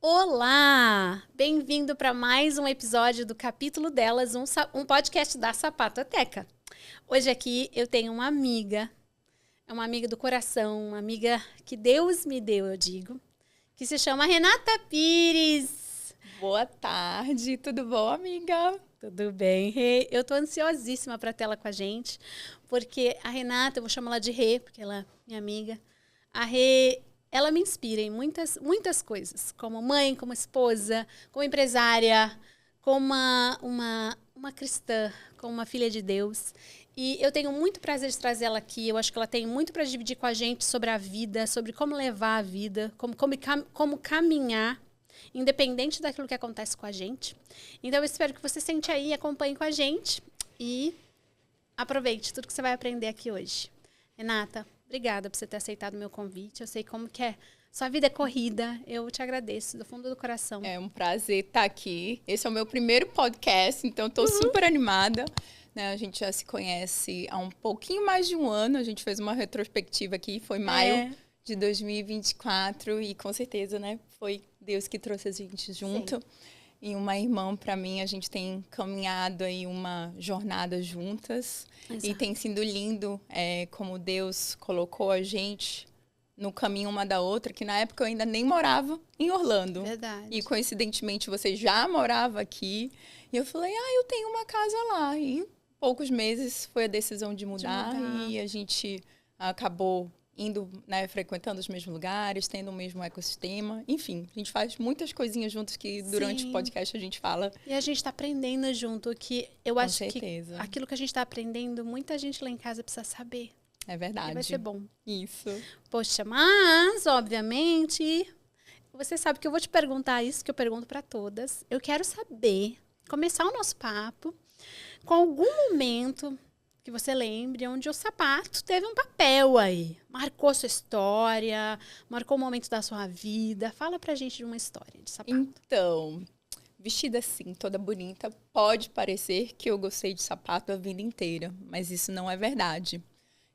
Olá! Bem-vindo para mais um episódio do Capítulo Delas, um podcast da Sapatoteca. Hoje aqui eu tenho uma amiga, é uma amiga do coração, uma amiga que Deus me deu, eu digo, que se chama Renata Pires. Boa tarde, tudo bom, amiga? Tudo bem, Rê? Eu tô ansiosíssima para tê-la com a gente, porque a Renata, eu vou chamar ela de Rê, porque ela é minha amiga. A Rê, ela me inspira em muitas coisas, como mãe, como esposa, como empresária, como uma cristã, como uma filha de Deus. E eu tenho muito prazer de trazer ela aqui. Eu acho que ela tem muito para dividir com a gente sobre a vida, sobre como levar a vida, como caminhar, independente daquilo que acontece com a gente. Então, eu espero que você sente aí, acompanhe com a gente e aproveite tudo que você vai aprender aqui hoje. Renata, obrigada por você ter aceitado o meu convite. Eu sei como que é. Sua vida é corrida. Eu te agradeço do fundo do coração. É um prazer estar aqui. Esse é o meu primeiro podcast, então estou super animada. Né? A gente já se conhece há um pouquinho mais de um ano. A gente fez uma retrospectiva aqui, foi maio de 2024 e com certeza, né, foi Deus que trouxe a gente junto. Sim. E uma irmã, para mim, a gente tem caminhado aí uma jornada juntas. Exato. E tem sido lindo como Deus colocou a gente no caminho uma da outra, que na época eu ainda nem morava em Orlando. Verdade. E coincidentemente você já morava aqui. E eu falei, eu tenho uma casa lá. E em poucos meses foi a decisão de mudar. E a gente acabou indo, né, frequentando os mesmos lugares, tendo o mesmo ecossistema. Enfim, a gente faz muitas coisinhas juntos que durante o podcast a gente fala. E a gente está aprendendo junto, que eu acho certeza. Que aquilo que a gente está aprendendo, muita gente lá em casa precisa saber. É verdade. E vai ser bom. Isso. Poxa, mas, obviamente, você sabe que eu vou te perguntar isso que eu pergunto para todas. Eu quero saber, começar o nosso papo com algum momento que você lembre, onde o sapato teve um papel aí. Marcou sua história, marcou um momento da sua vida. Fala pra gente de uma história de sapato. Então, vestida assim, toda bonita, pode parecer que eu gostei de sapato a vida inteira, mas isso não é verdade.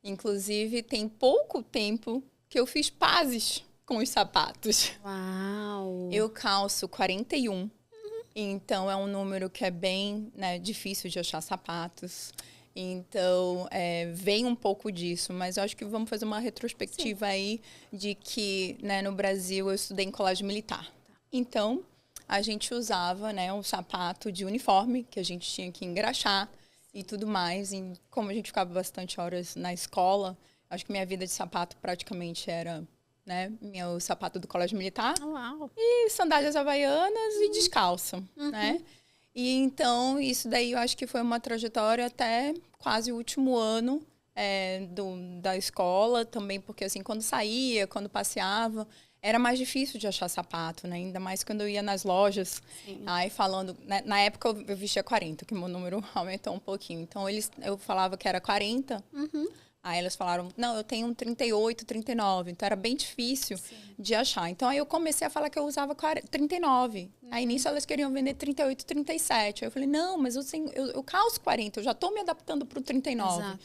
Inclusive, tem pouco tempo que eu fiz pazes com os sapatos. Uau! Eu calço 41, então é um número que é bem, né, difícil de achar sapatos. Então, vem um pouco disso, mas eu acho que vamos fazer uma retrospectiva aí de que, né, no Brasil eu estudei em colégio militar. Então, a gente usava, né, um sapato de uniforme que a gente tinha que engraxar e tudo mais. E como a gente ficava bastante horas na escola, acho que minha vida de sapato praticamente era, né, meu sapato do colégio militar. Uau. E sandálias havaianas e descalço, né? E então, isso daí eu acho que foi uma trajetória até quase o último ano da escola também, porque assim, quando saía, quando passeava, era mais difícil de achar sapato, né? Ainda mais quando eu ia nas lojas, aí falando, né? Na época eu vestia 40, que meu número aumentou um pouquinho. Então, eu falava que era 40, aí elas falaram, não, eu tenho um 38, 39. Então, era bem difícil de achar. Então, aí eu comecei a falar que eu usava 39. Aí, nisso, elas queriam vender 38, 37. Aí eu falei, não, mas eu calço 40. Eu já estou me adaptando para o 39. Exato.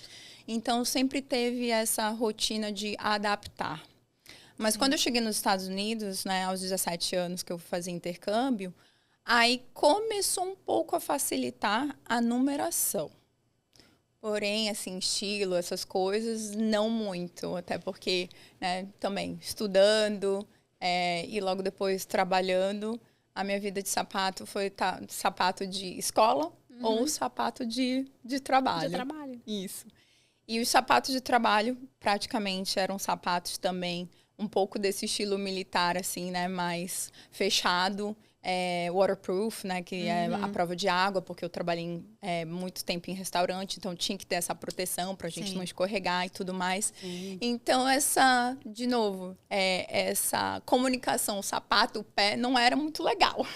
Então, sempre teve essa rotina de adaptar. Mas quando eu cheguei nos Estados Unidos, né, aos 17 anos que eu fazia intercâmbio, aí começou um pouco a facilitar a numeração. Porém, assim, estilo, essas coisas, não muito. Até porque, né, também estudando e logo depois trabalhando, a minha vida de sapato foi sapato de escola ou sapato de trabalho. De trabalho. Isso. E os sapatos de trabalho, praticamente, eram sapatos também um pouco desse estilo militar, assim, né, mais fechado. Waterproof, né, que é a prova de água, porque eu trabalhei muito tempo em restaurante, então tinha que ter essa proteção para a gente não escorregar e tudo mais. Então, de novo, essa comunicação sapato-pé não era muito legal.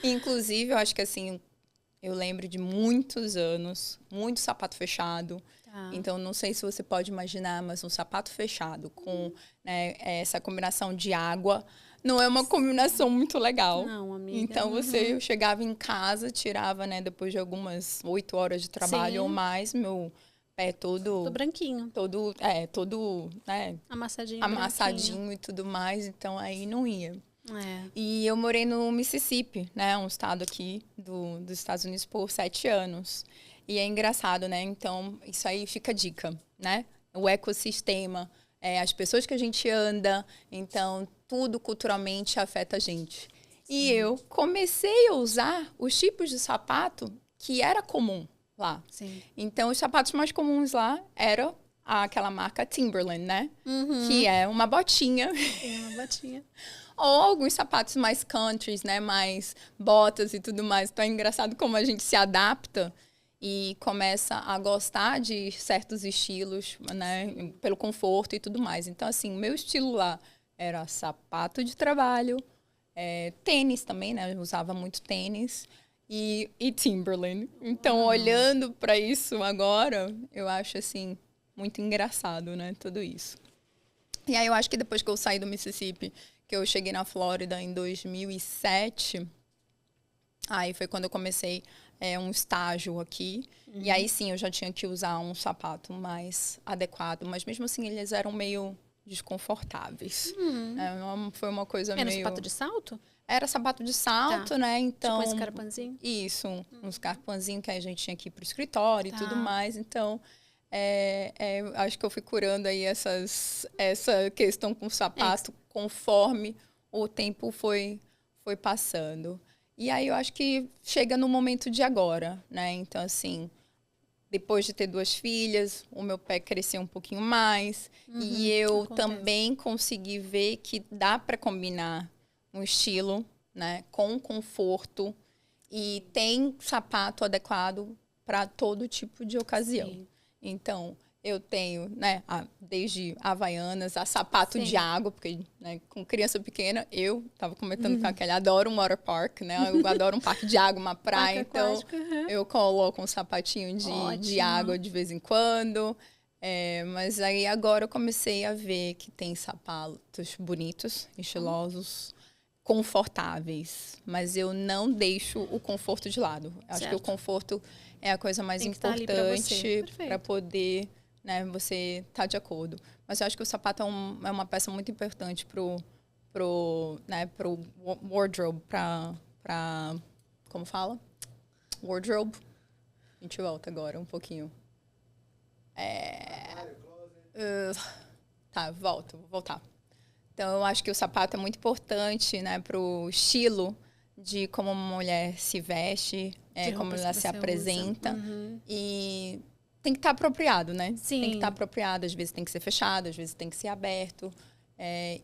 Inclusive, eu acho que assim, eu lembro de muitos anos, muito sapato fechado. Então, não sei se você pode imaginar, mas um sapato fechado com né, essa combinação de água não é uma combinação muito legal. Não, amiga. Então, eu chegava em casa, tirava, né, depois de algumas 8 horas de trabalho ou mais, meu pé todo branquinho. Todo, né, amassadinho e tudo mais. Então, aí não ia. E eu morei no Mississippi, né? Um estado aqui dos Estados Unidos por 7 anos. E é engraçado, né? Então, isso aí fica a dica, né? O ecossistema, as pessoas que a gente anda. Então, tudo culturalmente afeta a gente. Sim. E eu comecei a usar os tipos de sapato que era comum lá. Sim. Então, os sapatos mais comuns lá eram aquela marca Timberland, né? Que é uma botinha. É uma botinha. Ou alguns sapatos mais countries, né? Mais botas e tudo mais. Então é engraçado como a gente se adapta e começa a gostar de certos estilos, né? Pelo conforto e tudo mais. Então, assim, o meu estilo lá era sapato de trabalho, tênis também, né? Eu usava muito tênis e Timberland. Então, olhando para isso agora, eu acho, assim, muito engraçado, né? Tudo isso. E aí, eu acho que depois que eu saí do Mississippi, que eu cheguei na Flórida em 2007, aí foi quando eu comecei um estágio aqui. E aí, sim, eu já tinha que usar um sapato mais adequado. Mas, mesmo assim, eles eram meio desconfortáveis. Foi uma coisa meio... Era sapato de salto? Era sapato de salto, né? Então, tipo um escarpãozinho? Isso, um escarpãozinho que a gente tinha aqui pro escritório e tudo mais. Então, acho que eu fui curando aí essa questão com o sapato conforme o tempo foi passando. E aí eu acho que chega no momento de agora, né? Então, assim, depois de ter 2 filhas, o meu pé cresceu um pouquinho mais. E eu também consegui ver que dá para combinar um estilo, né, com conforto. E tem sapato adequado para todo tipo de ocasião. Sim. Então, eu tenho, né, desde Havaianas a sapato de água, porque, né, com criança pequena, eu estava comentando com a Kelly, adoro um water park, né? Eu adoro um parque de água, uma praia. Então, eu coloco um sapatinho de água de vez em quando. Mas aí agora eu comecei a ver que tem sapatos bonitos, estilosos, confortáveis. Mas eu não deixo o conforto de lado. Acho que o conforto é a coisa mais importante para poder, né, você tá de acordo. Mas eu acho que o sapato é uma peça muito importante pro wardrobe, pra como fala? Wardrobe. A gente volta agora um pouquinho. Vou voltar. Então, eu acho que o sapato é muito importante, né, pro estilo de como uma mulher se veste, como ela se apresenta. E tem que estar apropriado, né? Sim. Tem que estar apropriado. Às vezes tem que ser fechado, às vezes tem que ser aberto.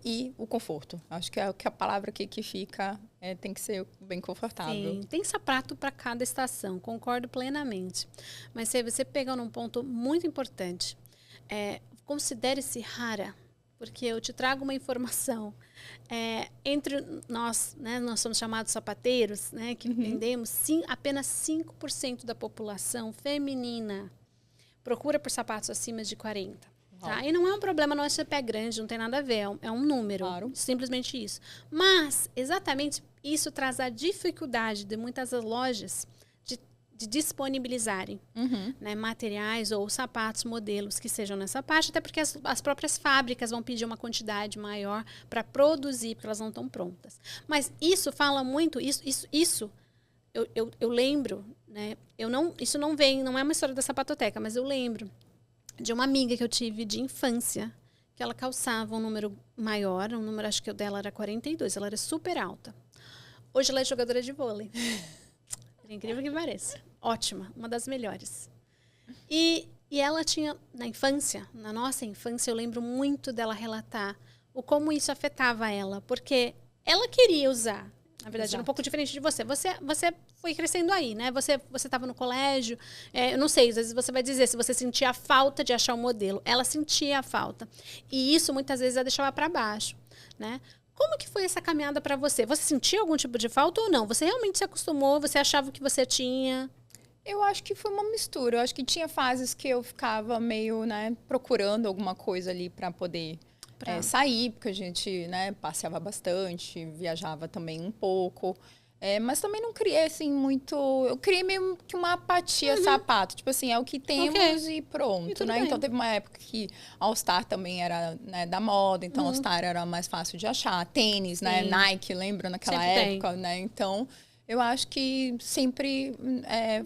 E o conforto. Acho que a palavra aqui que fica tem que ser bem confortável. Sim, tem sapato para cada estação, concordo plenamente. Mas se você pegar num ponto muito importante, considere-se rara. Porque eu te trago uma informação. Entre nós, né, nós somos chamados sapateiros, né, que vendemos, apenas 5% da população feminina procura por sapatos acima de 40. Tá? E não é um problema, não é ser pé grande, não tem nada a ver, é um número, simplesmente isso. Mas, exatamente, isso traz a dificuldade de muitas lojas de disponibilizarem né, materiais ou sapatos, modelos que sejam nessa parte, até porque as próprias fábricas vão pedir uma quantidade maior para produzir, porque elas não estão prontas. Mas isso fala muito, eu lembro, né, isso não é uma história da Sapatoteca, mas eu lembro de uma amiga que eu tive de infância, que ela calçava um número maior, acho que o dela era 42, ela era super alta. Hoje ela é jogadora de vôlei. É incrível que pareça. Ótima, uma das melhores. E ela tinha, na nossa infância, eu lembro muito dela relatar como isso afetava ela, porque ela queria usar. Na verdade, era um pouco diferente de você. Você foi crescendo aí, né? Você estava no colégio. Eu não sei, às vezes você vai dizer se você sentia a falta de achar um modelo. Ela sentia a falta. E isso, muitas vezes, a deixava para baixo, né? Como que foi essa caminhada para você? Você sentia algum tipo de falta ou não? Você realmente se acostumou? Você achava o que você tinha? Eu acho que foi uma mistura. Eu acho que tinha fases que eu ficava meio, né, procurando alguma coisa ali para poder sair, porque a gente, né, passeava bastante, viajava também um pouco. Mas também não criei, assim, muito... Eu criei meio que uma apatia sapato. Tipo assim, é o que temos e pronto, né? bem. Então, teve uma época que All Star também era, né, da moda. Então, All Star era mais fácil de achar. Tênis, né? Nike, lembra? Naquela Sempre época, né? Então, eu acho que sempre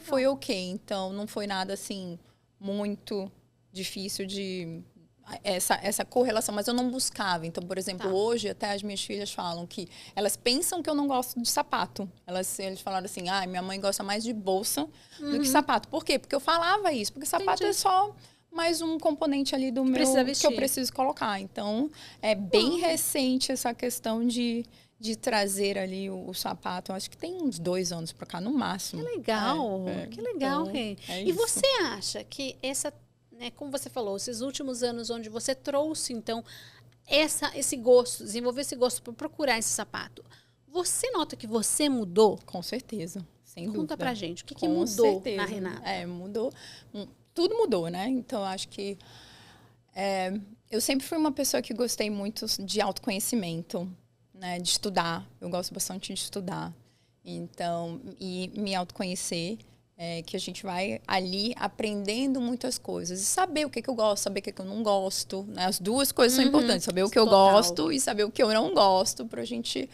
foi ok. Então, não foi nada, assim, muito difícil de... Essa correlação, mas eu não buscava. Então, por exemplo, hoje até as minhas filhas falam que elas pensam que eu não gosto de sapato. Eles falaram assim, minha mãe gosta mais de bolsa do que sapato. Por quê? Porque eu falava isso. Porque sapato é só mais um componente ali do meu que eu preciso colocar. Então, é bem recente essa questão de trazer ali o sapato. Eu acho que tem uns 2 anos para cá, no máximo. Que legal, que legal, então, Rê. E você acha que essa, né, como você falou, esses últimos anos onde você trouxe, então, esse gosto, desenvolveu esse gosto por procurar esse sapato, você nota que você mudou? Com certeza, sem dúvida. Conta pra gente, o que mudou na Renata? Mudou. Tudo mudou, né? Então, acho que eu sempre fui uma pessoa que gostei muito de autoconhecimento, né? De estudar. Eu gosto bastante de estudar. Então, e me autoconhecer. Que a gente vai ali aprendendo muitas coisas. E saber o que eu gosto, saber o que eu não gosto. Né? As duas coisas são importantes. Saber o que eu gosto e saber o que eu não gosto para a gente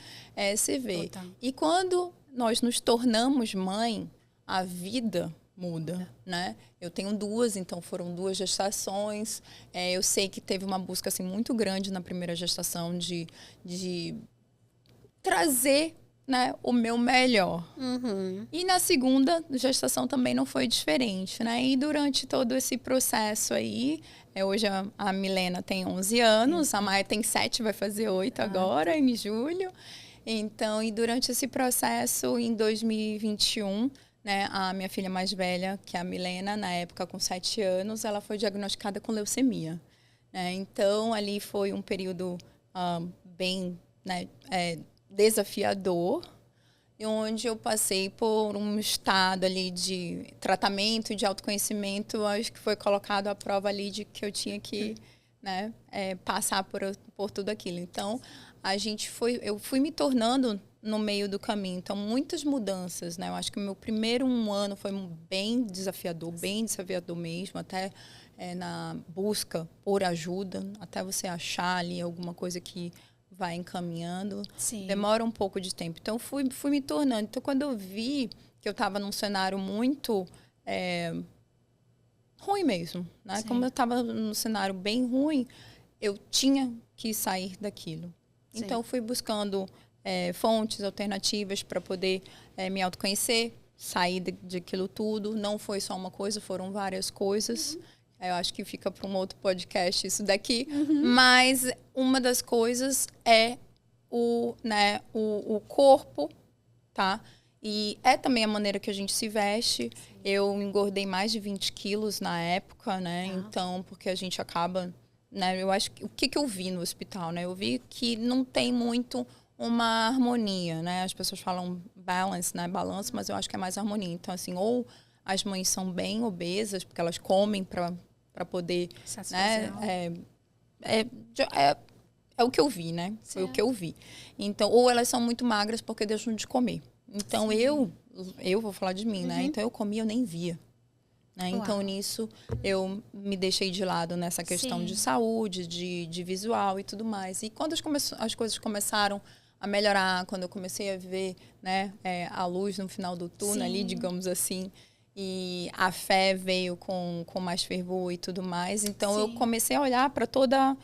se ver. Total. E quando nós nos tornamos mãe, a vida muda, né? Eu tenho 2, então foram 2 gestações. Eu sei que teve uma busca assim, muito grande na primeira gestação de trazer, né, o meu melhor. E na segunda gestação também não foi diferente, né? E durante todo esse processo aí, hoje a Milena tem 11 anos, a Maia tem 7, vai fazer 8 agora, em julho. Então, e durante esse processo, em 2021, né, a minha filha mais velha, que é a Milena, na época com 7 anos, ela foi diagnosticada com leucemia. Né? Então, ali foi um período bem, né, desafiador, onde eu passei por um estado ali de tratamento e de autoconhecimento. Acho que foi colocado à prova ali de que eu tinha que, né, passar por tudo aquilo. Então, eu fui me tornando no meio do caminho. Então, muitas mudanças, né? Eu acho que o meu primeiro ano foi bem desafiador mesmo, até na busca por ajuda, até você achar ali alguma coisa que vai encaminhando. Sim. Demora um pouco de tempo. Então, fui me tornando. Então, quando eu vi que eu estava num cenário muito ruim mesmo, né? Sim. Como eu estava num cenário bem ruim, eu tinha que sair daquilo. Sim. Então, fui buscando fontes alternativas para poder me autoconhecer, sair daquilo tudo. Não foi só uma coisa, foram várias coisas. Eu acho que fica para um outro podcast isso daqui. Mas uma das coisas é o corpo, tá? E é também a maneira que a gente se veste. Sim. Eu engordei mais de 20 quilos na época, né? Então, porque a gente acaba... Né? Eu acho que o que eu vi no hospital, né? Eu vi que não tem muito uma harmonia, né? As pessoas falam balance, né? Balanço, mas eu acho que é mais harmonia. Então, assim, ou as mães são bem obesas, porque elas comem para poder, né? É o que eu vi, né? Certo. Foi o que eu vi. Então, ou elas são muito magras porque deixam de comer. Então, eu vou falar de mim, né? Então, eu comia, eu nem via. Né? Então, nisso, eu me deixei de lado nessa questão de saúde, de visual e tudo mais. E quando as coisas começaram a melhorar, quando eu comecei a ver, né, a luz no final do túnel ali, digamos assim, e a fé veio com mais fervor e tudo mais. Então, eu comecei a olhar para todas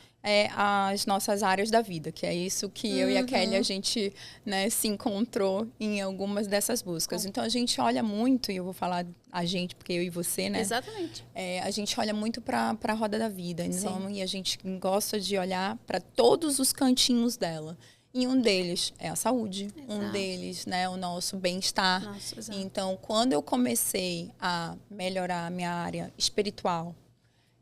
as nossas áreas da vida, que é isso que eu e a Kelly, a gente, né, se encontrou em algumas dessas buscas. Então, a gente olha muito, e eu vou falar a gente, porque eu e você, né? Exatamente. A gente olha muito para a roda da vida. Então, e a gente gosta de olhar para todos os cantinhos dela. E um deles é a saúde, um deles, né, o nosso bem-estar. Então, quando eu comecei a melhorar a minha área espiritual,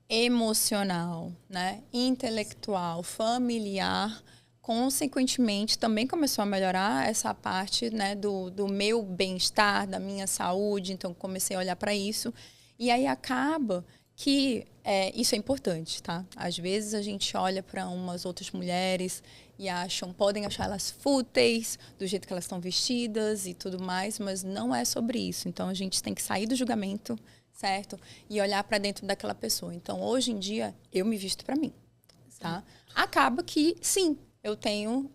emocional, né, intelectual, familiar, consequentemente, também começou a melhorar essa parte, né, do meu bem-estar, da minha saúde. Então, comecei a olhar para isso. E aí acaba que isso é importante, tá? Às vezes a gente olha para umas outras mulheres e podem achar elas fúteis, do jeito que elas estão vestidas e tudo mais, mas não é sobre isso. Então, a gente tem que sair do julgamento, certo? E olhar para dentro daquela pessoa. Então, hoje em dia, eu me visto para mim, tá? Acaba que, sim, eu tenho,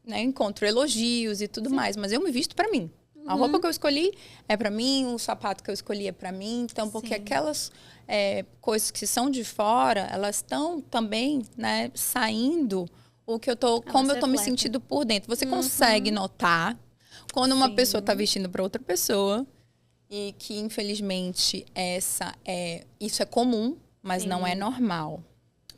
né, encontro elogios e tudo mais, mas eu me visto para mim. A roupa que eu escolhi é para mim, o sapato que eu escolhi é para mim. Então, porque aquelas coisas que são de fora, elas estão também, né, saindo como eu tô me sentindo por dentro. Você consegue notar quando uma pessoa tá vestindo para outra pessoa e que, infelizmente, isso é comum, mas não é normal.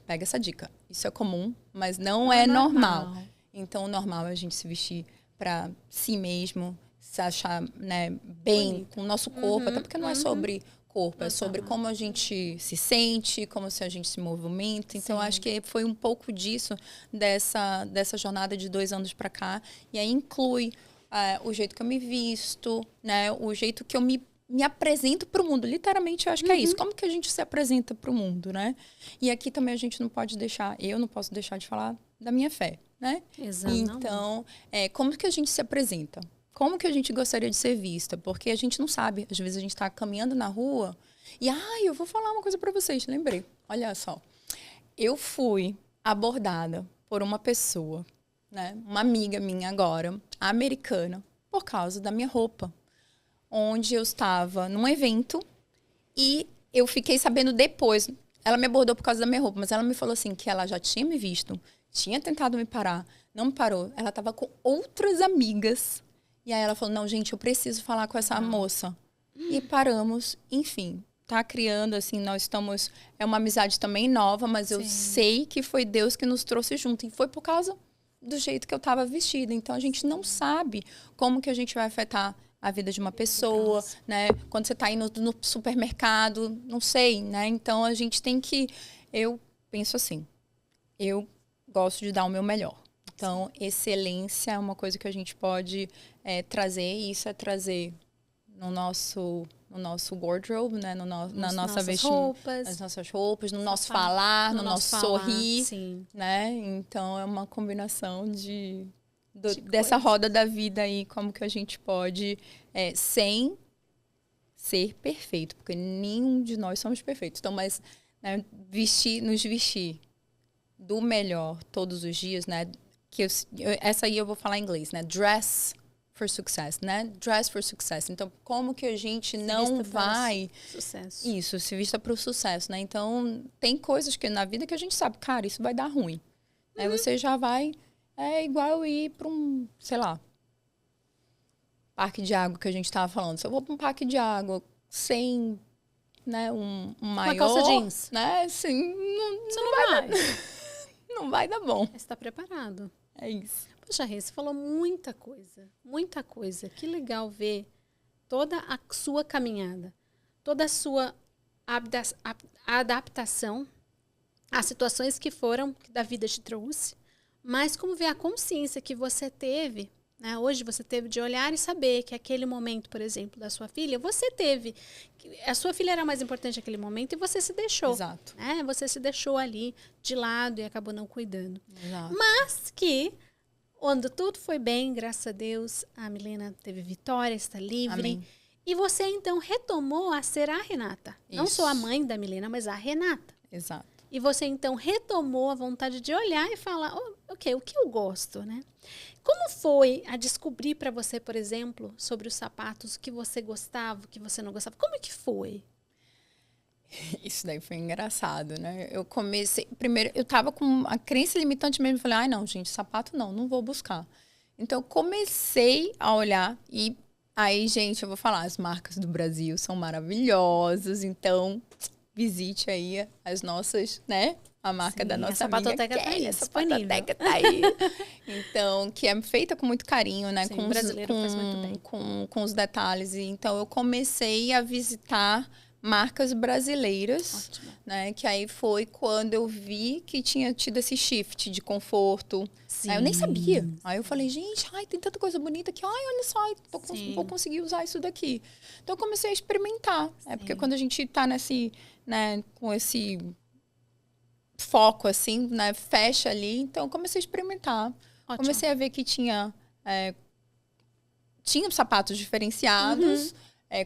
Pega essa dica. Isso é comum, mas não é normal. Então, o normal é a gente se vestir para si mesmo, se achar, né, bem bonito com o nosso corpo, até porque não é sobre corpo, é sobre como a gente se sente, como se a gente se movimenta. Então, acho que foi um pouco disso, dessa jornada de 2 anos para cá. E aí inclui o jeito que eu me visto, né, o jeito que eu me apresento para o mundo. Literalmente, eu acho que é isso. Como que a gente se apresenta para o mundo, né? E aqui também a gente não pode deixar, eu não posso deixar de falar da minha fé, né? Exato. Então, como que a gente se apresenta? Como que a gente gostaria de ser vista? Porque a gente não sabe. Às vezes a gente está caminhando na rua e, eu vou falar uma coisa para vocês, lembrei. Olha só. Eu fui abordada por uma pessoa, né? Uma amiga minha agora, americana, por causa da minha roupa. Onde eu estava num evento e eu fiquei sabendo depois. Ela me abordou por causa da minha roupa, mas ela me falou assim que ela já tinha me visto, tinha tentado me parar, não me parou. Ela estava com outras amigas. E aí ela falou, não, gente, eu preciso falar com essa moça. E paramos, enfim, tá criando, assim, nós estamos... É uma amizade também nova, mas eu sei que foi Deus que nos trouxe junto. E foi por causa do jeito que eu estava vestida. Então, a gente não sabe como que a gente vai afetar a vida de uma pessoa, né? Quando você tá indo no supermercado, não sei, né? Então, a gente tem que... Eu penso assim, eu gosto de dar o meu melhor. Então, excelência é uma coisa que a gente pode trazer, e isso é trazer no nosso wardrobe, né? Na nossa vestimenta, nas nossas roupas, no nosso falar, no nosso sorrir, né? Então, é uma combinação dessa roda da vida aí, como que a gente pode, sem ser perfeito, porque nenhum de nós somos perfeitos. Então, mas né, nos vestir do melhor todos os dias, né? Essa aí eu vou falar em inglês, né? Dress for success, né? Dress for success. Então, como que a gente não vai... Sucesso. Isso, se vista para o sucesso, né? Então, tem coisas que na vida que a gente sabe, cara, isso vai dar ruim. Aí você já vai... É igual ir para um, sei lá, parque de água que a gente estava falando. Se eu vou para um parque de água sem, né, um maior... Uma calça jeans. Né? Assim, você não vai. Não vai dar bom. Você está preparado. É isso. Poxa, Rê, você falou muita coisa. Muita coisa. Que legal ver toda a sua caminhada. Toda a sua adaptação às situações que da vida te trouxe. Mas como ver a consciência que você teve, né? Hoje você teve de olhar e saber que aquele momento, por exemplo, da sua filha, você teve. A sua filha era mais importante naquele momento e você se deixou. Exato. Né? Você se deixou ali de lado e acabou não cuidando. Exato. Mas que, quando tudo foi bem, graças a Deus, a Milena teve vitória, está livre. Amém. E você, então, retomou a ser a Renata. Isso. Não só a mãe da Milena, mas a Renata. Exato. E você, então, retomou a vontade de olhar e falar, ok, o que eu gosto, né? Como foi a descobrir para você, por exemplo, sobre os sapatos, o que você gostava, o que você não gostava? Como é que foi? Isso daí foi engraçado, né? Eu comecei... Primeiro, eu tava com a crença limitante mesmo. Falei, não, gente, sapato não vou buscar. Então, eu comecei a olhar e... Aí, gente, eu vou falar, as marcas do Brasil são maravilhosas. Então, visite aí as nossas, né? A marca da nossa amiga Sapatoteca tá aí, a Sapatoteca tá aí. Então, que é feita com muito carinho, né? Sim, com brasileiro faz muito bem. Com os detalhes. Então, eu comecei a visitar marcas brasileiras. Ótimo. Né? Que aí foi quando eu vi que tinha tido esse shift de conforto. Aí eu nem sabia. Aí eu falei, gente, tem tanta coisa bonita aqui. Olha só, vou conseguir usar isso daqui. Então, eu comecei a experimentar. Porque quando a gente tá com esse... foco, assim, né? Fecha ali. Então, comecei a experimentar. Ótimo. Comecei a ver que tinha sapatos diferenciados,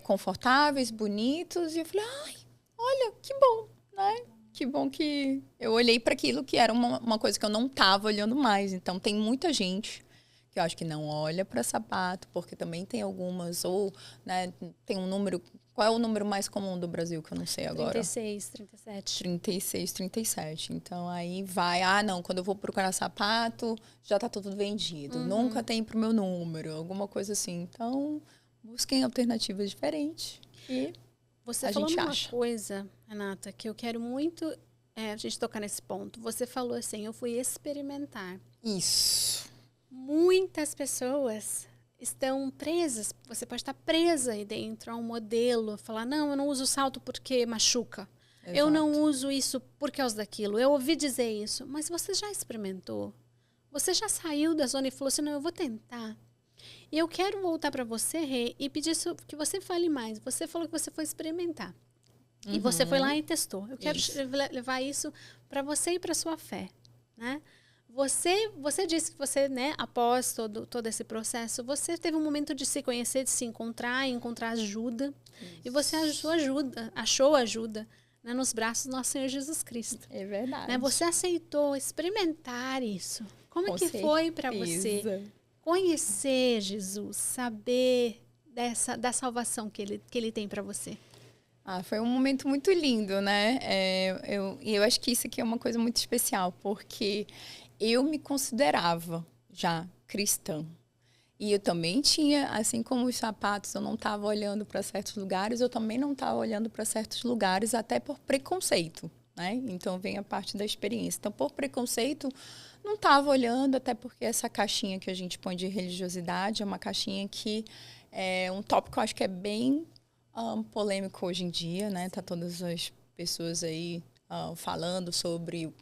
confortáveis, bonitos. E eu falei, ai, olha, que bom, né? Que bom que eu olhei para aquilo que era uma coisa que eu não estava olhando mais. Então, tem muita gente que eu acho que não olha para sapato, porque também tem algumas, ou né, tem um número... Qual é o número mais comum do Brasil, que eu não sei agora? 36, 37. 36, 37. Então, aí vai... não, quando eu vou procurar sapato, já tá tudo vendido. Nunca tem pro meu número, alguma coisa assim. Então, busquem alternativas diferentes e Você falou uma coisa, Renata, que eu quero muito a gente tocar nesse ponto. Você falou assim, eu fui experimentar. Isso. Muitas pessoas estão presas, você pode estar presa aí dentro a um modelo, falar, não, eu não uso salto porque machuca. Exato. Eu não uso isso por causa daquilo. Eu ouvi dizer isso, mas você já experimentou? Você já saiu da zona e falou assim, não, eu vou tentar. E eu quero voltar para você, Rê, e pedir que você fale mais. Você falou que você foi experimentar. E você foi lá e testou. Eu quero levar isso para você e para sua fé, né? Você disse que você, né, após todo esse processo, você teve um momento de se conhecer, de se encontrar ajuda. Isso. E você achou ajuda né, nos braços do nosso Senhor Jesus Cristo. É verdade. Né? Você aceitou experimentar isso. Como que foi para você conhecer Jesus, saber da salvação que ele tem para você? Foi um momento muito lindo, né? Eu acho que isso aqui é uma coisa muito especial, porque eu me considerava já cristã. E eu também tinha, assim como os sapatos, eu não estava olhando para certos lugares, eu também não estava olhando para certos lugares, até por preconceito, né? Então, vem a parte da experiência. Então, por preconceito, não estava olhando, até porque essa caixinha que a gente põe de religiosidade é uma caixinha que é um tópico, eu acho que é bem polêmico hoje em dia, né? Tá todas as pessoas aí falando sobre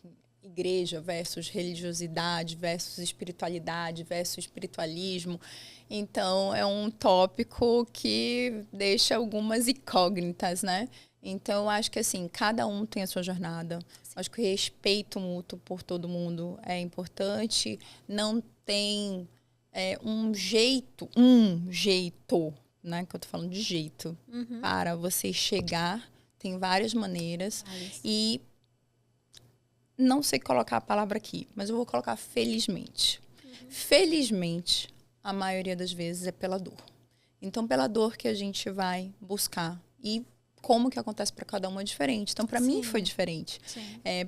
igreja versus religiosidade, versus espiritualidade, versus espiritualismo. Então, é um tópico que deixa algumas incógnitas, né? Então, eu acho que, assim, cada um tem a sua jornada. Acho que o respeito mútuo por todo mundo é importante. Não tem um jeito, né? Que eu tô falando de jeito. Para você chegar, tem várias maneiras. E não sei colocar a palavra aqui, mas eu vou colocar felizmente. Felizmente, a maioria das vezes é pela dor. Então, pela dor que a gente vai buscar. E como que acontece para cada um é diferente. Então, para mim foi diferente.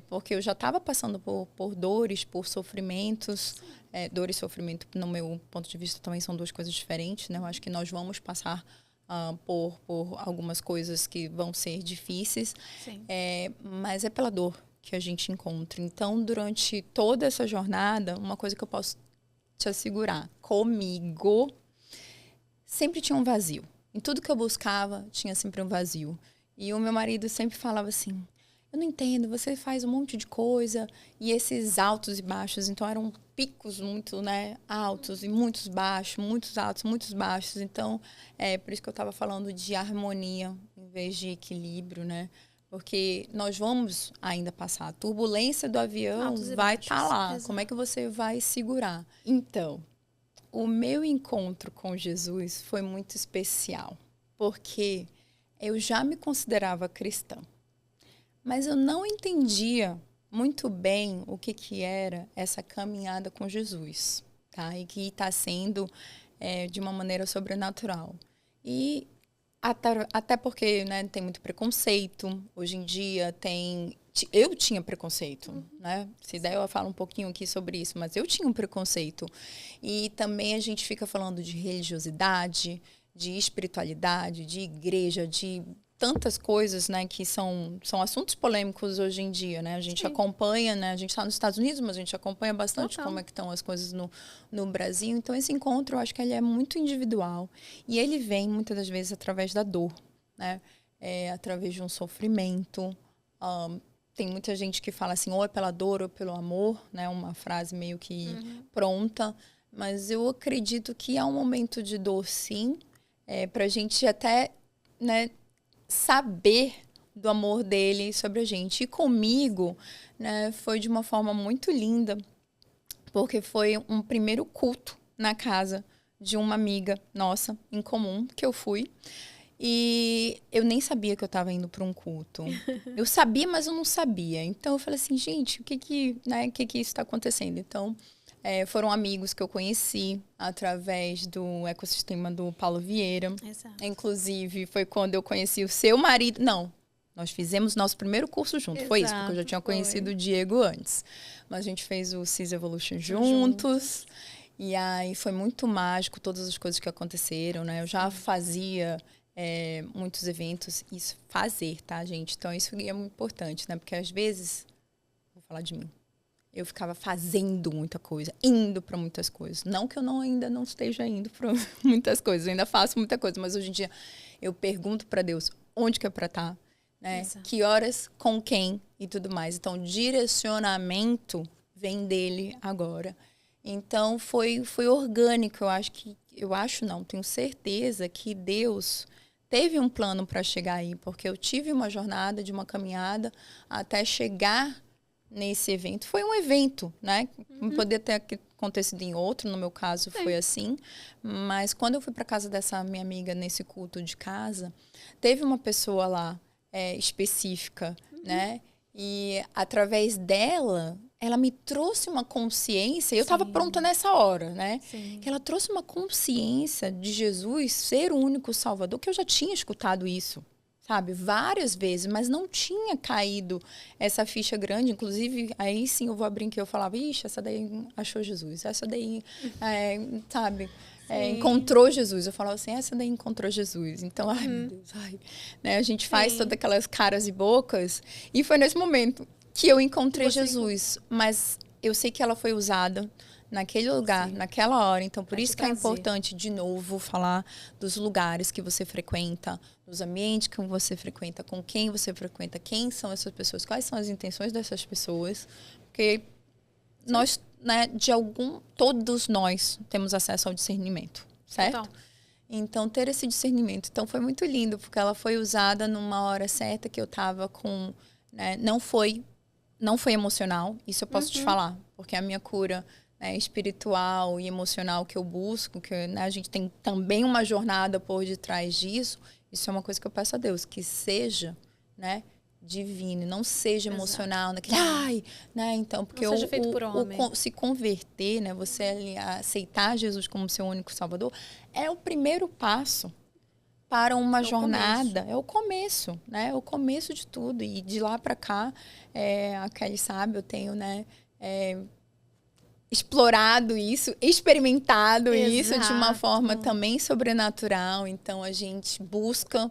Porque eu já estava passando por dores, por sofrimentos. Dor e sofrimento, no meu ponto de vista, também são duas coisas diferentes, né? Eu acho que nós vamos passar por algumas coisas que vão ser difíceis. Mas é pela dor que a gente encontra. Então, durante toda essa jornada, uma coisa que eu posso te assegurar, comigo, sempre tinha um vazio. Em tudo que eu buscava, tinha sempre um vazio. E o meu marido sempre falava assim, eu não entendo, você faz um monte de coisa, e esses altos e baixos, então eram picos muito, né, altos e muitos baixos, muitos altos, muitos baixos. Então, por isso que eu estava falando de harmonia, em vez de equilíbrio, né? Porque nós vamos ainda passar. A turbulência do avião vai estar lá. Exato. Como é que você vai segurar? Então, o meu encontro com Jesus foi muito especial. Porque eu já me considerava cristã. Mas eu não entendia muito bem o que era essa caminhada com Jesus. Tá? E que está sendo de uma maneira sobrenatural. E até porque, né, tem muito preconceito. Hoje em dia eu tinha preconceito, né? Se der, eu falo um pouquinho aqui sobre isso, mas eu tinha um preconceito. E também a gente fica falando de religiosidade, de espiritualidade, de igreja, de tantas coisas, né, que são assuntos polêmicos hoje em dia, né? A gente acompanha, né? A gente está nos Estados Unidos, mas a gente acompanha bastante como é que estão as coisas no Brasil. Então, esse encontro, eu acho que ele é muito individual. E ele vem, muitas das vezes, através da dor, né? Através de um sofrimento. Tem muita gente que fala assim, ou é pela dor ou pelo amor, né? Uma frase meio que pronta. Mas eu acredito que há um momento de dor, sim, para a gente até, né, saber do amor dele sobre a gente. E comigo, né, foi de uma forma muito linda, porque foi um primeiro culto na casa de uma amiga nossa em comum que eu fui. E eu nem sabia que eu estava indo para um culto. Eu sabia, mas eu não sabia. Então eu falei assim, gente, o que isso está acontecendo? Então, foram amigos que eu conheci através do ecossistema do Paulo Vieira. Exato. Inclusive, foi quando eu conheci o seu marido. Não, nós fizemos nosso primeiro curso junto. Exato, foi isso, porque eu já tinha conhecido o Diego antes. Mas a gente fez o CIS Evolution juntos. E aí foi muito mágico todas as coisas que aconteceram, né? Eu já fazia muitos eventos. Isso, fazer, tá, gente? Então, isso é muito importante, né? Porque às vezes, vou falar de mim, eu ficava fazendo muita coisa, indo para muitas coisas. Não que eu ainda não esteja indo para muitas coisas, eu ainda faço muita coisa, mas hoje em dia eu pergunto para Deus onde que é para estar, né? Exato. Que horas, com quem e tudo mais. Então, direcionamento vem dele agora. Então, foi orgânico. Tenho certeza que Deus teve um plano para chegar aí, porque eu tive uma jornada de uma caminhada até chegar nesse evento. Foi um evento, né? Poderia ter acontecido em outro, no meu caso foi assim. Mas quando eu fui para casa dessa minha amiga nesse culto de casa, teve uma pessoa lá específica, né? E através dela, ela me trouxe uma consciência. Eu estava pronta nessa hora, né? Sim. Que ela trouxe uma consciência de Jesus ser o único Salvador, que eu já tinha escutado isso, sabe? Várias vezes, mas não tinha caído essa ficha grande. Inclusive, aí sim eu vou abrir que eu falava, ixi, essa daí achou Jesus. Essa daí, sabe? Encontrou Jesus. Eu falava assim, essa daí encontrou Jesus. Então, ai, meu Deus, né? A gente faz todas aquelas caras e bocas. E foi nesse momento que eu encontrei Jesus. Mas eu sei que ela foi usada naquele lugar, naquela hora. Então, por isso que é importante, de novo, falar dos lugares que você frequenta, dos ambientes que você frequenta, com quem você frequenta, quem são essas pessoas, quais são as intenções dessas pessoas. Porque nós, né, todos nós temos acesso ao discernimento, certo? Total. Então, ter esse discernimento. Então, foi muito lindo, porque ela foi usada numa hora certa que eu estava com... Né, não foi emocional, isso eu posso te falar, porque a minha cura espiritual e emocional que eu busco, que, né, a gente tem também uma jornada por detrás disso, isso é uma coisa que eu peço a Deus, que seja, né, divino, não seja emocional, naquele, né, então, porque não seja feito por homem. Se converter, né, você aceitar Jesus como seu único Salvador, é o primeiro passo para uma jornada, é o começo, né? É o começo de tudo. E de lá para cá, a Kelly sabe, eu tenho, né, explorado isso, experimentado isso de uma forma também sobrenatural. Então, a gente busca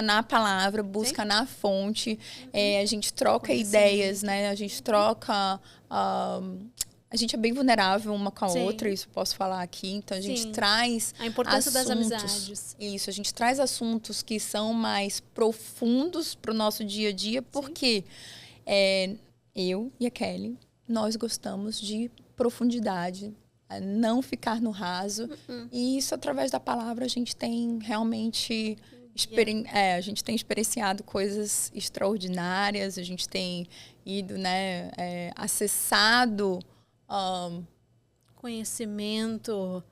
na palavra, busca na fonte, a gente troca ideias, né? A gente troca... a gente é bem vulnerável uma com a outra, isso eu posso falar aqui. Então, a gente traz a importância das amizades. Isso, a gente traz assuntos que são mais profundos para o nosso dia a dia, porque eu e a Kelly, nós gostamos de profundidade, não ficar no raso. E isso, através da palavra, a gente tem realmente... a gente tem experienciado coisas extraordinárias, a gente tem ido, né, acessado... conhecimento,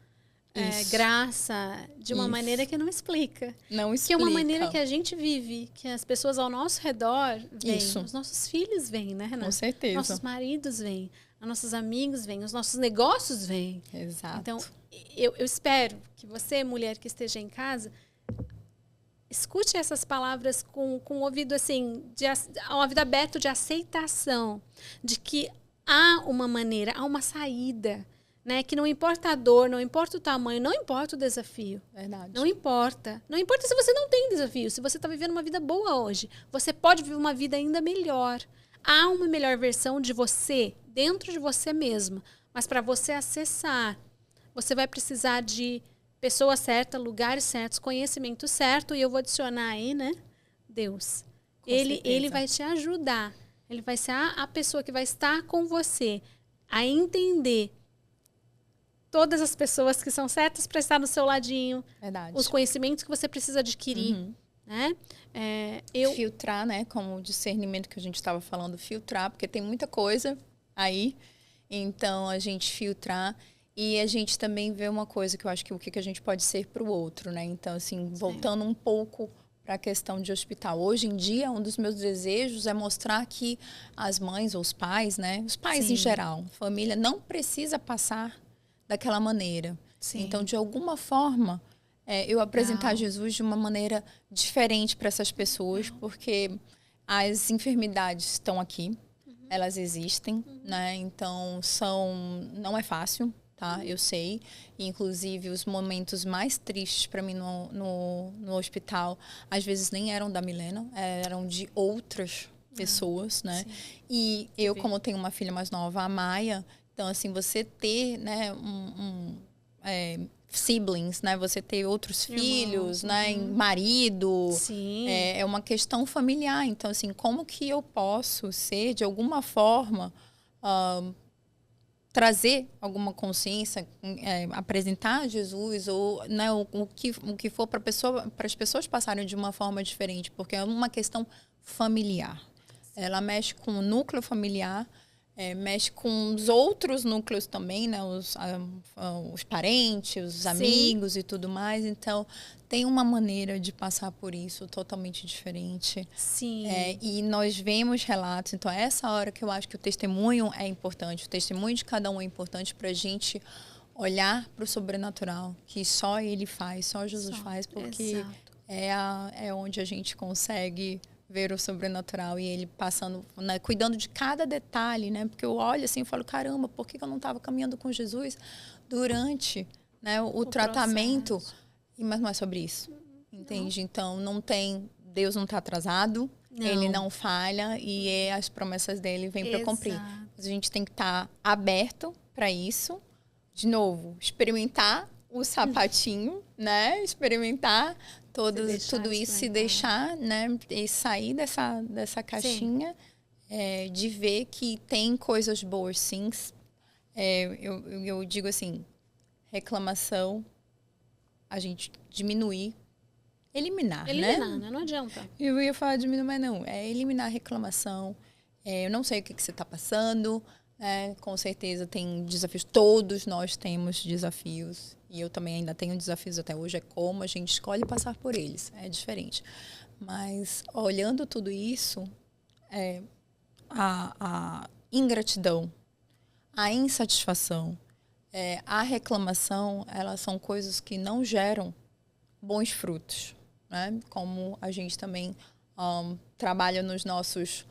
graça, de uma maneira que não explica. Não explica. Que é uma maneira que a gente vive, que as pessoas ao nosso redor veem. Os nossos filhos veem, né, Renata? Com certeza. Nossos maridos veem, os nossos amigos veem, os nossos negócios veem. Exato. Então, eu espero que você, mulher que esteja em casa, escute essas palavras com o ouvido assim, um ouvido aberto de aceitação, de que há uma maneira, há uma saída, né? Que não importa a dor, não importa o tamanho, não importa o desafio. Verdade. Não importa. Não importa se você não tem desafio, se você está vivendo uma vida boa hoje. Você pode viver uma vida ainda melhor. Há uma melhor versão de você, dentro de você mesma. Mas para você acessar, você vai precisar de pessoa certa, lugares certos, conhecimento certo. E eu vou adicionar aí, né? Deus. Ele vai te ajudar. Ele vai ser a pessoa que vai estar com você a entender todas as pessoas que são certas para estar no seu ladinho. Verdade. Os conhecimentos que você precisa adquirir. né? Filtrar, né? Como o discernimento que a gente estava falando, filtrar, porque tem muita coisa aí. Então, a gente filtrar e a gente também vê uma coisa que eu acho que o que a gente pode ser para o outro, né? Então, assim, voltando um pouco para a questão de hospital. Hoje em dia, um dos meus desejos é mostrar que as mães ou os pais, né? Os pais em geral, família, não precisa passar daquela maneira. Então, de alguma forma, eu apresentar Jesus de uma maneira diferente para essas pessoas, porque as enfermidades estão aqui, elas existem, né? Então, não é fácil, tá? Eu sei. Inclusive, os momentos mais tristes para mim no hospital, às vezes nem eram da Milena, eram de outras pessoas, né? E eu, como tenho uma filha mais nova, a Maia, então, assim, você ter, né, siblings, né? Você ter outros filhos, né? Marido. É uma questão familiar. Então, assim, como que eu posso ser, de alguma forma, trazer alguma consciência, apresentar Jesus ou, né, o que for para as pessoas passarem de uma forma diferente, porque é uma questão familiar. Ela mexe com o núcleo familiar, mexe com os outros núcleos também, né? Os parentes, os amigos e tudo mais. Então, tem uma maneira de passar por isso totalmente diferente. Sim. E nós vemos relatos. Então, é essa hora que eu acho que o testemunho é importante. O testemunho de cada um é importante para a gente olhar para o sobrenatural, que só Ele faz, só Jesus faz, porque é onde a gente consegue ver o sobrenatural e ele passando, né, cuidando de cada detalhe, né? Porque eu olho assim e falo, caramba, por que eu não estava caminhando com Jesus durante, né, o tratamento? Mas não é sobre isso, entende? Então, Deus não está atrasado, Ele não falha e as promessas dele vêm para cumprir. A gente tem que estar aberto para isso. De novo, experimentar o sapatinho, né? Experimentar tudo isso, se deixar, né? E sair dessa caixinha, de ver que tem coisas boas, sim. Eu digo assim, reclamação, a gente diminuir, eliminar, né? Não adianta. Eu ia falar diminuir, mas não. É eliminar a reclamação. Eu não sei o que você está passando. Com certeza tem desafios. Todos nós temos desafios. E eu também ainda tenho desafios até hoje. É como a gente escolhe passar por eles. É diferente. Mas, olhando tudo isso, a ingratidão, a insatisfação, a reclamação, elas são coisas que não geram bons frutos. Né? Como a gente também trabalha nos nossos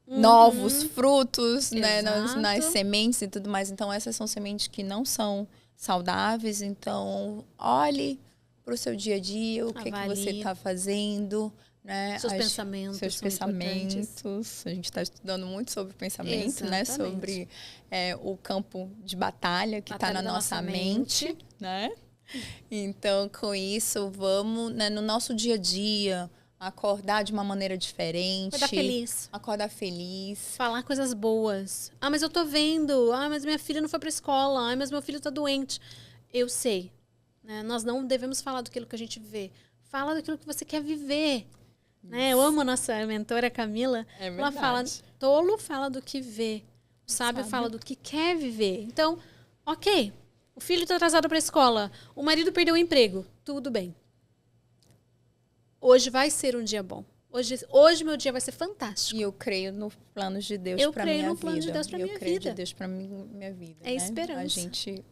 novos frutos, né, nas sementes e tudo mais. Então, essas são sementes que não são saudáveis. Então, olhe para o seu dia a dia, o que você está fazendo. Né? Seus pensamentos. A gente está estudando muito sobre pensamento, né? Sobre o campo de batalha que está na nossa mente. Né? Então, com isso, vamos, né, no nosso dia a dia, acordar de uma maneira diferente. Acordar feliz. Falar coisas boas. Ah, mas eu tô vendo. Ah, mas minha filha não foi pra escola. Ah, mas meu filho tá doente. Eu sei. Né? Nós não devemos falar daquilo que a gente vê. Fala daquilo que você quer viver. Né? Eu amo a nossa mentora Camila. Ela fala, tolo fala do que vê. O sábio fala do que quer viver. Então, ok. O filho tá atrasado pra escola. O marido perdeu o emprego. Tudo bem. Hoje vai ser um dia bom. Hoje meu dia vai ser fantástico. E eu creio nos planos de Deus para minha vida. Eu creio no plano de Deus para minha vida. Eu creio de Deus para minha vida. É esperança.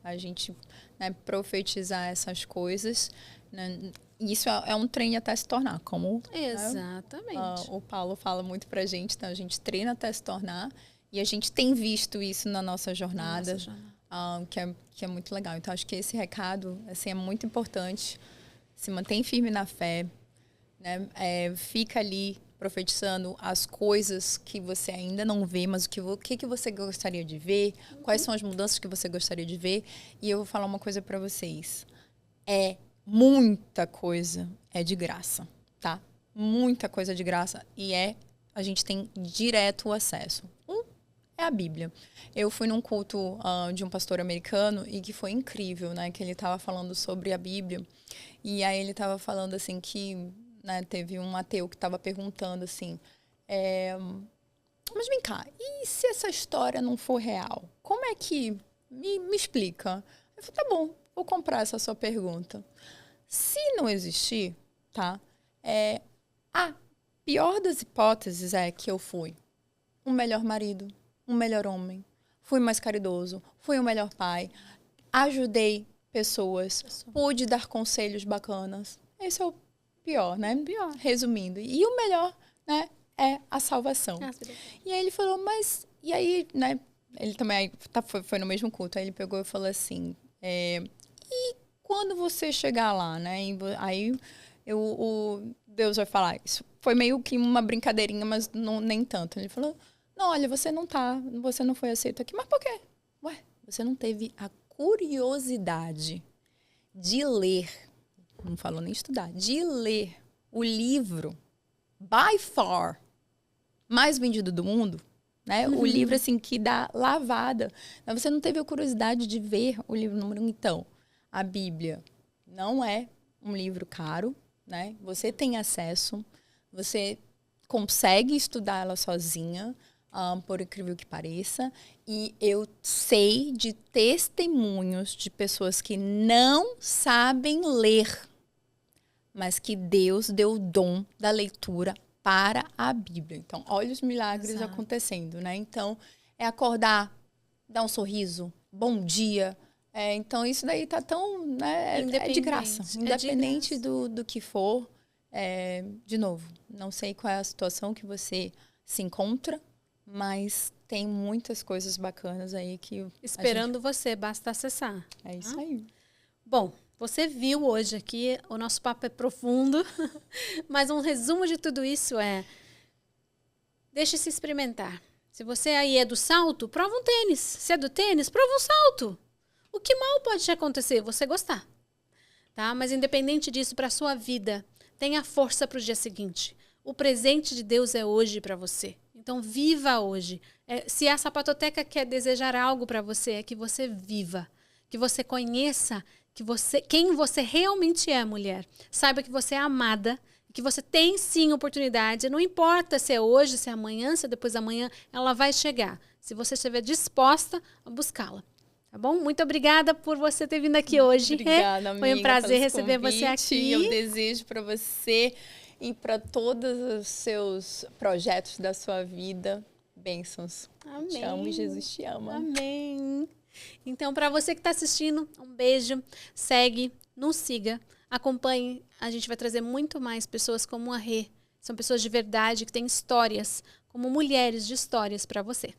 A gente né, profetizar essas coisas. Né, isso é um treino até se tornar. Como exatamente. O Paulo fala muito pra gente. Então, a gente treina até se tornar. E a gente tem visto isso na nossa jornada. Que é muito legal. Então, acho que esse recado assim, é muito importante. Se mantém firme na fé. Né? Fica ali profetizando as coisas que você ainda não vê, mas o que você gostaria de ver, quais são as mudanças que você gostaria de ver. E eu vou falar uma coisa para vocês. Muita coisa é de graça, tá? Muita coisa de graça e a gente tem direto acesso. É a Bíblia. Eu fui num culto de um pastor americano e que foi incrível, né? Que ele estava falando sobre a Bíblia. E aí ele estava falando assim que né, teve um ateu que estava perguntando assim, mas vem cá, e se essa história não for real? Como é que... Me explica. Eu falei, tá bom, vou comprar essa sua pergunta. Se não existir, tá? A pior das hipóteses é que eu fui um melhor marido, um melhor homem, fui mais caridoso, fui um melhor pai, ajudei pessoas, pude dar conselhos bacanas. Esse é o pior, né? Pior, resumindo. E o melhor, né, é a salvação. E aí ele falou, mas... E aí, né, ele também foi no mesmo culto. Aí ele pegou e falou assim, e quando você chegar lá, né? Aí o Deus vai falar, isso foi meio que uma brincadeirinha, mas não, nem tanto. Ele falou, não, olha, você não foi aceito aqui. Mas por quê? Ué, você não teve a curiosidade de ler, não falou nem estudar, de ler o livro by far mais vendido do mundo, né? O livro, assim, que dá lavada. Mas você não teve a curiosidade de ver o livro número 1. Então, a Bíblia não é um livro caro, né? Você tem acesso, você consegue estudar ela sozinha, por incrível que pareça. E eu sei de testemunhos de pessoas que não sabem ler, mas que Deus deu o dom da leitura para a Bíblia. Então, olha os milagres acontecendo, né? Então, é acordar, dar um sorriso, bom dia. Então, isso daí tá tão... Né, é de graça. Independente do que for. De novo, não sei qual é a situação que você se encontra, mas tem muitas coisas bacanas aí que... Esperando você, basta acessar. É isso aí. Bom, você viu hoje aqui, o nosso papo é profundo, mas um resumo de tudo isso deixe-se experimentar. Se você aí é do salto, prova um tênis. Se é do tênis, prova um salto. O que mal pode te acontecer? Você gostar. Tá? Mas independente disso, para a sua vida, tenha força para o dia seguinte. O presente de Deus é hoje para você. Então, viva hoje. Se a Sapatoteca quer desejar algo para você, é que você viva. Que você conheça quem você realmente é, mulher. Saiba que você é amada, que você tem sim oportunidade. Não importa se é hoje, se é amanhã, se é depois da manhã, ela vai chegar. Se você estiver disposta a buscá-la. Tá bom? Muito obrigada por você ter vindo aqui hoje. Obrigada, amiga. Foi um prazer receber você aqui. Eu desejo para você e para todos os seus projetos da sua vida bênçãos. Amém. Te amo e Jesus te ama. Amém. Então, para você que está assistindo, um beijo. Segue, nos siga, acompanhe. A gente vai trazer muito mais pessoas como a Rê. São pessoas de verdade que têm histórias, como mulheres de histórias para você.